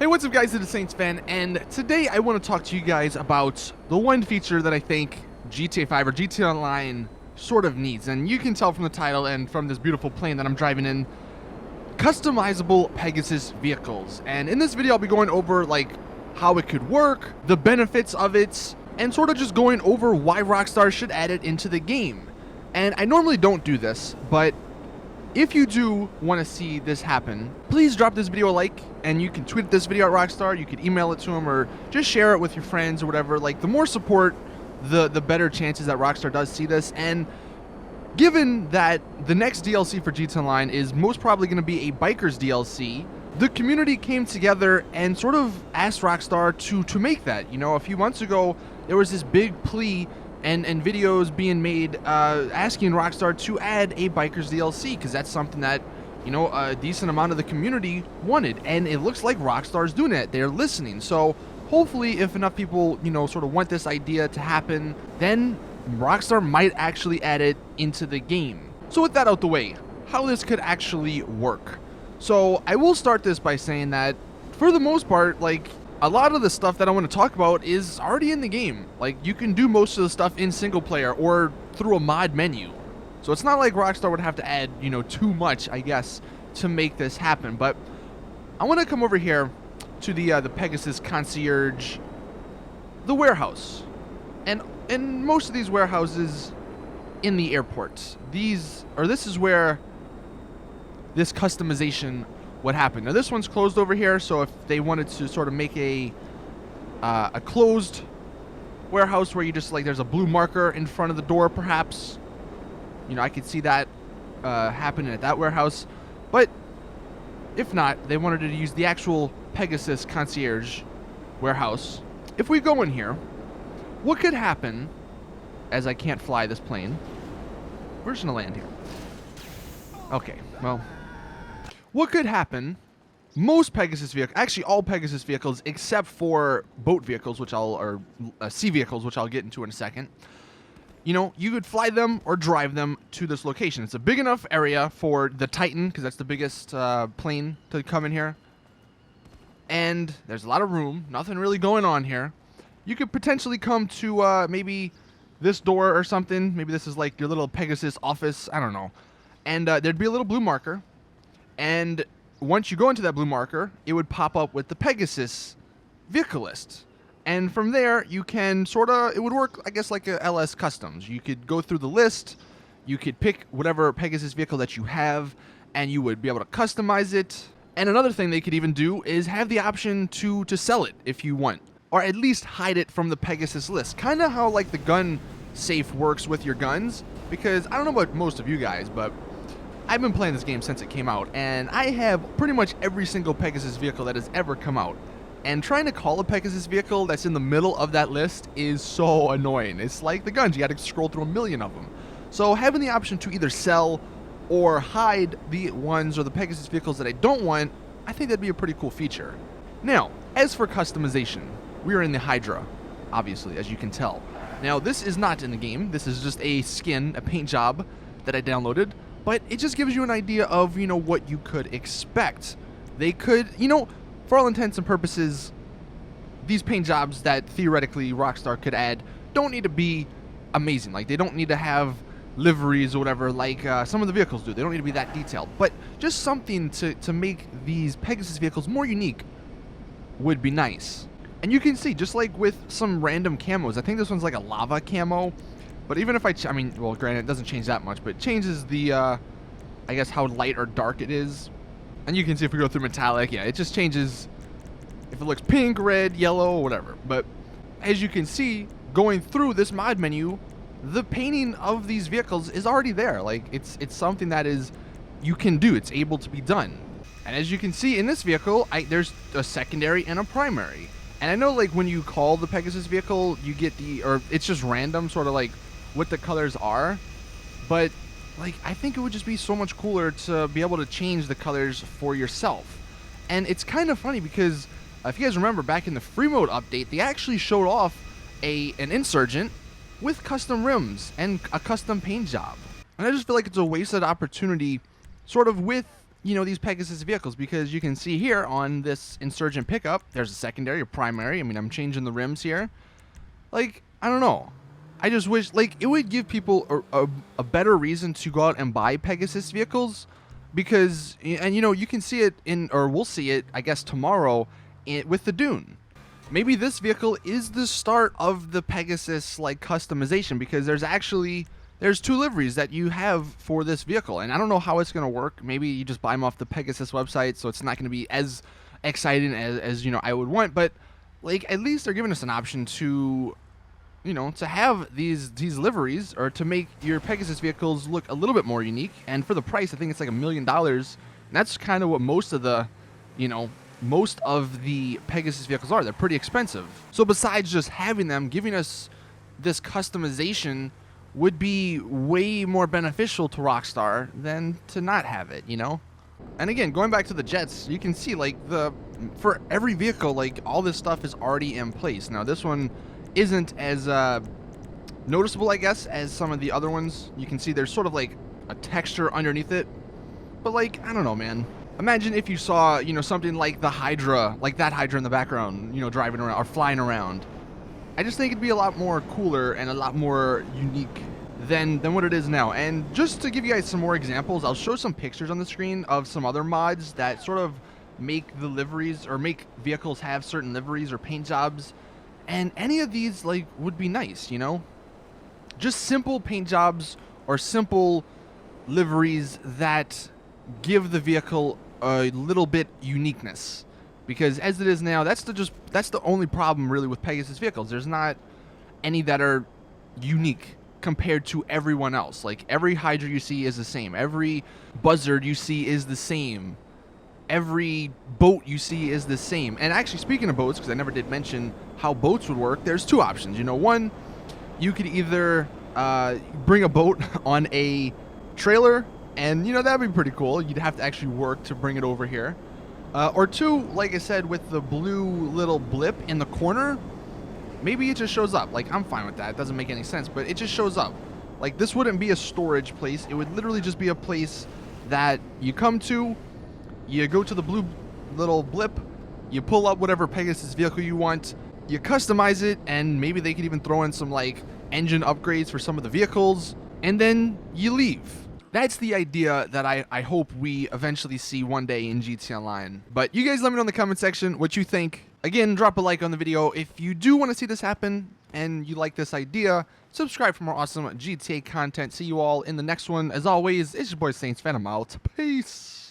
Hey, what's up guys, it is Saintsfan, and today I want to talk to you guys about the one feature that I think GTA 5 or GTA Online sort of needs. And you can tell from the title and from this beautiful plane that I'm driving in, customizable Pegasus vehicles. And in this video I'll be going over like how it could work, the benefits of it, and sort of just going over why Rockstar should add it into the game. And I normally don't do this, but if you do want to see this happen, please drop this video a like, and you can tweet this video at Rockstar, you can email it to them, or just share it with your friends or whatever. Like, the more support, the better chances that Rockstar does see this. And given that the next DLC for GTA Online is most probably going to be a Bikers DLC, the community came together and sort of asked Rockstar to make that. You know, a few months ago, there was this big plea and videos being made asking Rockstar to add a Bikers DLC, because that's something that, you know, a decent amount of the community wanted, and it looks like Rockstar's doing it. They're listening. So hopefully if enough people, you know, sort of want this idea to happen, then Rockstar might actually add it into the game. So with that out the way, how this could actually work. So I will start this by saying that for the most part, like, a lot of the stuff that I want to talk about is already in the game. Like, you can do most of the stuff in single player or through a mod menu. So it's not like Rockstar would have to add, you know, too much, I guess, to make this happen. But I want to come over here to the Pegasus concierge, the warehouse. And most of these warehouses in the airport, this is where this customization would happen. Now this one's closed over here, so if they wanted to sort of make a closed warehouse where you just, like, there's a blue marker in front of the door, perhaps, you know, I could see that happening at that warehouse. But if not, they wanted to use the actual Pegasus concierge warehouse. If we go in here, what could happen, as I can't fly this plane, we're just gonna land here. Okay, well, what could happen, most Pegasus vehicles, actually all Pegasus vehicles except for boat vehicles, or sea vehicles, which I'll get into in a second, you know, you could fly them or drive them to this location. It's a big enough area for the Titan, because that's the biggest plane to come in here. And there's a lot of room, nothing really going on here. You could potentially come to maybe this door or something. Maybe this is like your little Pegasus office, I don't know. And there'd be a little blue marker. And once you go into that blue marker, it would pop up with the Pegasus vehicle list. And from there, you can sort of, it would work, I guess, like a LS Customs. You could go through the list, you could pick whatever Pegasus vehicle that you have, and you would be able to customize it. And another thing they could even do is have the option to sell it if you want, or at least hide it from the Pegasus list. Kind of how, like, the gun safe works with your guns, because I don't know about most of you guys, but I've been playing this game since it came out, and I have pretty much every single Pegasus vehicle that has ever come out. And trying to call a Pegasus vehicle that's in the middle of that list is so annoying. It's like the guns, you gotta scroll through a million of them. So having the option to either sell or hide the ones or the Pegasus vehicles that I don't want, I think that'd be a pretty cool feature. Now, as for customization, we are in the Hydra, obviously, as you can tell. Now, this is not in the game. This is just a skin, a paint job that I downloaded. But it just gives you an idea of, you know, what you could expect. They could, you know, for all intents and purposes, these paint jobs that theoretically Rockstar could add don't need to be amazing. Like, they don't need to have liveries or whatever like some of the vehicles do. They don't need to be that detailed. But just something to make these Pegasus vehicles more unique would be nice. And you can see, just like with some random camos, I think this one's like a lava camo. But even if I mean, well, granted, it doesn't change that much, but it changes the, I guess, how light or dark it is. And you can see if we go through metallic, yeah, it just changes if it looks pink, red, yellow, whatever. But as you can see, going through this mod menu, the painting of these vehicles is already there. Like, it's something that is, you can do, it's able to be done. And as you can see in this vehicle, there's a secondary and a primary. And I know, like, when you call the Pegasus vehicle, you get or it's just random, sort of like what the colors are, but, like, I think it would just be so much cooler to be able to change the colors for yourself. And it's kind of funny because if you guys remember back in the free mode update, they actually showed off an Insurgent with custom rims and a custom paint job. And I just feel like it's a wasted opportunity, sort of with these Pegasus vehicles, because you can see here on this Insurgent pickup, there's a secondary, a primary. I mean, I'm changing the rims here. Like, I don't know. I just wish, like, it would give people a better reason to go out and buy Pegasus vehicles, because, and you can see it or we'll see it, I guess, tomorrow with the Dune. Maybe this vehicle is the start of the Pegasus, like, customization, because there's 2 liveries that you have for this vehicle, and I don't know how it's going to work. Maybe you just buy them off the Pegasus website, so it's not going to be as exciting as I would want, but, like, at least they're giving us an option to to have these liveries, or to make your Pegasus vehicles look a little bit more unique. And for the price, I think it's like $1 million. And that's kind of what most of the Pegasus vehicles are. They're pretty expensive. So besides just having them, giving us this customization would be way more beneficial to Rockstar than to not have it, And again, going back to the jets, you can see, like, for every vehicle, like, all this stuff is already in place. Now, this one isn't as noticeable, I guess, as some of the other ones. You can see there's sort of like a texture underneath it. But, like, I don't know, man. Imagine if you saw, something like the Hydra, like that Hydra in the background, driving around or flying around. I just think it'd be a lot more cooler and a lot more unique than what it is now. And just to give you guys some more examples, I'll show some pictures on the screen of some other mods that sort of make the liveries, or make vehicles have certain liveries or paint jobs. And any of these, like, would be nice, Just simple paint jobs or simple liveries that give the vehicle a little bit uniqueness. Because as it is now, that's the only problem really with Pegasus vehicles. There's not any that are unique compared to everyone else. Like, every Hydra you see is the same. Every Buzzard you see is the same. Every boat you see is the same. And actually, speaking of boats, because I never did mention how boats would work, there's 2 options. One, you could either bring a boat on a trailer, and that'd be pretty cool. You'd have to actually work to bring it over here. Or 2, like I said, with the blue little blip in the corner, maybe it just shows up. Like, I'm fine with that. It doesn't make any sense, but it just shows up. Like, this wouldn't be a storage place. It would literally just be a place that you come to. You go to the blue little blip, you pull up whatever Pegasus vehicle you want, you customize it, and maybe they could even throw in some, like, engine upgrades for some of the vehicles, and then you leave. That's the idea that I hope we eventually see one day in GTA Online. But you guys let me know in the comment section what you think. Again, drop a like on the video if you do want to see this happen and you like this idea. Subscribe for more awesome GTA content. See you all in the next one. As always, it's your boy Saintsfan. I'm out. Peace.